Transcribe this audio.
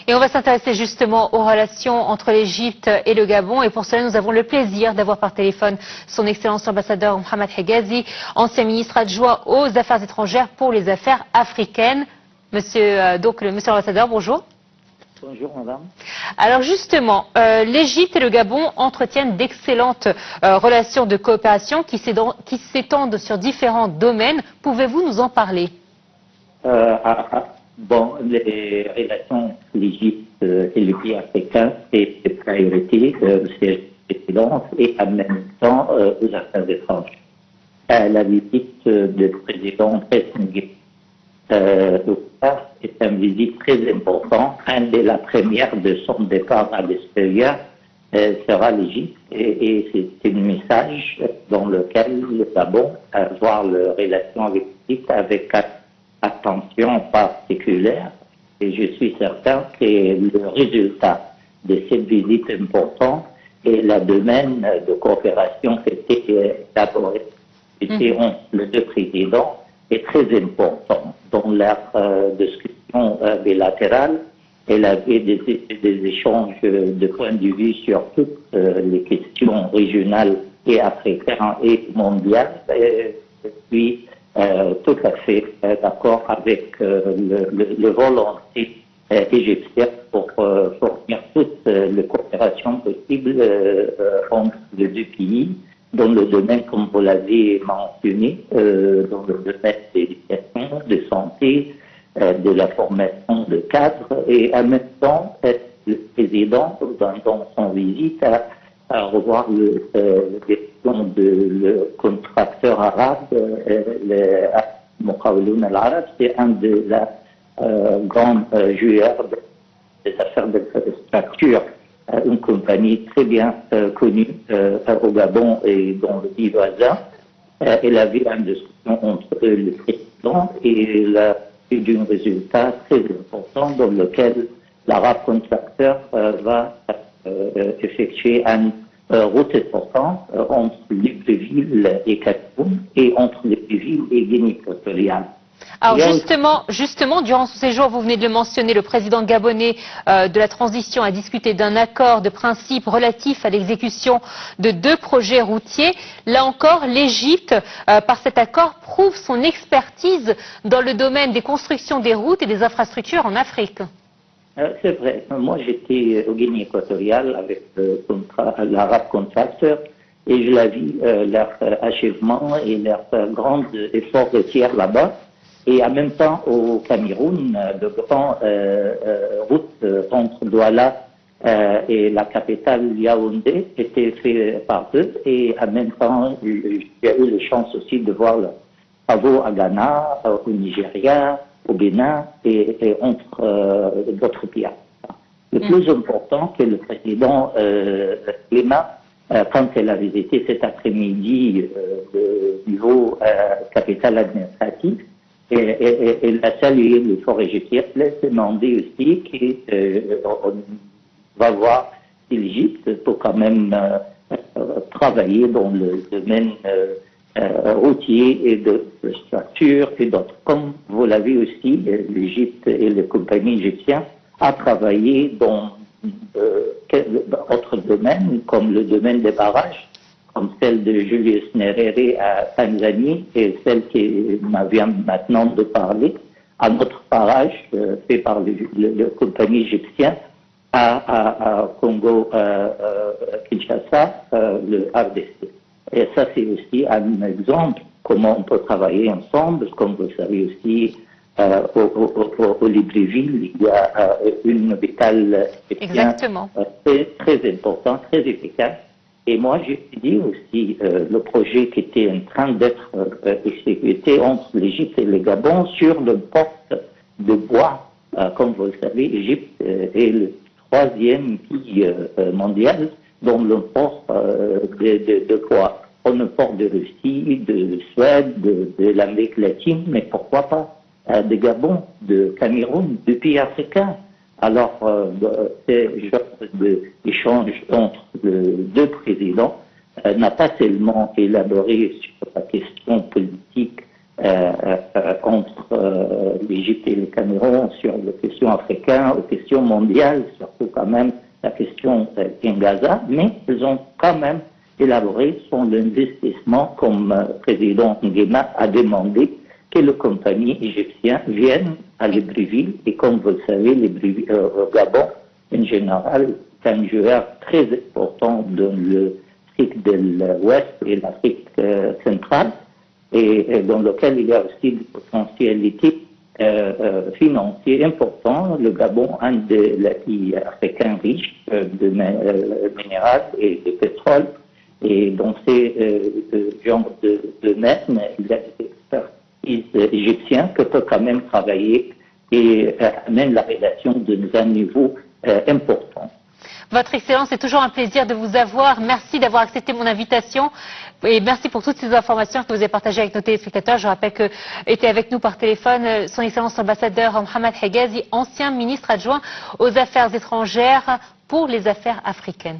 Et on va s'intéresser justement aux relations entre l'Égypte et le Gabon. Et pour cela, nous avons le plaisir d'avoir par téléphone son Excellence l'ambassadeur Mohamed Hegazi, ancien ministre adjoint aux Affaires étrangères pour les affaires africaines. Monsieur l'ambassadeur, bonjour. Bonjour madame. Alors justement, l'Égypte et le Gabon entretiennent d'excellentes relations de coopération qui s'étendent sur différents domaines. Pouvez-vous nous en parler? Bon, les relations entre l'Égypte et le pays africain, c'est une priorité de présidence et en même temps aux affaires étrangères. La visite du président Pressingé est une visite très importante. Une de la première de son départ à l'extérieur sera l'Égypte et c'est un message dans lequel le Gabon va voir les relations avec l'Égypte avec attention particulière. Et je suis certain que le résultat de cette visite importante et le domaine de coopération qui était élaboré entre les deux présidents est très important dans leur discussion bilatérale. Elle avait des échanges de points de vue sur toutes les questions régionales et africaines et mondiales. Et puis, tout à fait d'accord avec le volonté égyptien pour fournir toutes les coopérations possibles entre les deux pays dans le domaine, comme vous l'avez mentionné, dans le domaine de l'éducation, de santé, de la formation de cadres, et en même temps, le président, dans son visite, à revoir le contracteur arabe, le Muqawloun al-Arab, c'est un de la grands joueurs des affaires d'infrastructure, une compagnie très bien connue au Gabon et dans le pays voisin. Elle avait une discussion entre le président et il a eu un résultat très important dans lequel l'arabe contracteur va effectuer une route importante entre Libreville et Cameroun et entre Libreville et Guinée équatoriale. Alors justement, durant ce séjour, vous venez de le mentionner, le président gabonais de la transition a discuté d'un accord de principe relatif à l'exécution de 2 projets routiers. Là encore, l'Égypte, par cet accord, prouve son expertise dans le domaine des constructions des routes et des infrastructures en Afrique. C'est vrai. Moi, j'étais au Guinée équatoriale avec l'Arab Contractor et je l'ai vu leur achèvement et leur grand effort routier là-bas. Et en même temps, au Cameroun, de grandes routes entre Douala et la capitale Yaoundé étaient faites par eux. Et en même temps, j'ai eu la chance aussi de voir les travaux à Ghana, au Nigeria, au Bénin et entre d'autres pays. Le plus important que le président Lema, quand elle a visité cet après-midi le niveau capitale administrative, elle a salué l'effort égyptien. Elle a demandé aussi qu'on va voir si l'Égypte peut quand même travailler dans le domaine routier et de structure et d'autres. Comme vous l'avez aussi, l'Égypte et les compagnies égyptiennes a travaillé dans d'autres domaines, comme le domaine des barrages, comme celle de Julius Nyerere à Tanzanie et celle qui vient maintenant de parler, à notre barrage fait par la compagnie égyptienne à Congo, Kinshasa, le RDC. Et ça, c'est aussi un exemple comment on peut travailler ensemble. Comme vous le savez aussi, au Libreville, il y a une hôpital très important, très efficace. Et moi, j'ai dit aussi le projet qui était en train d'être exécuté entre l'Égypte et le Gabon sur le port de bois. Comme vous le savez, l'Égypte est le 3e pays mondial dans le port de bois. On le port de Russie, de Suède, de l'Amérique latine, mais pourquoi pas de Gabon, de Cameroun, de pays africains. Alors, ce genre d'échange entre les 2 présidents n'a pas seulement élaboré sur la question politique entre l'Égypte et le Cameroun sur les questions africaines, aux questions mondiales, surtout quand même la question en Gaza, mais ils ont quand même élaboré son investissement comme le président Nguema a demandé que les compagnies égyptiennes viennent à Libreville. Et comme vous le savez, au Gabon, en général, est un joueur très important dans l'Afrique de l'Ouest et l'Afrique centrale, et dans lequel il y a aussi des potentialités financières importantes. Le Gabon, un des pays africains riches de minéral et de pétrole, et dans ces genres de domaines, il y a des expertises égyptiennes qui peuvent quand même travailler et amènent la relation dans un niveau important. Votre Excellence, c'est toujours un plaisir de vous avoir. Merci d'avoir accepté mon invitation et merci pour toutes ces informations que vous avez partagées avec nos téléspectateurs. Je rappelle que était avec nous par téléphone Son Excellence l'ambassadeur Mohamed Hegazi, ancien ministre adjoint aux Affaires étrangères pour les affaires africaines.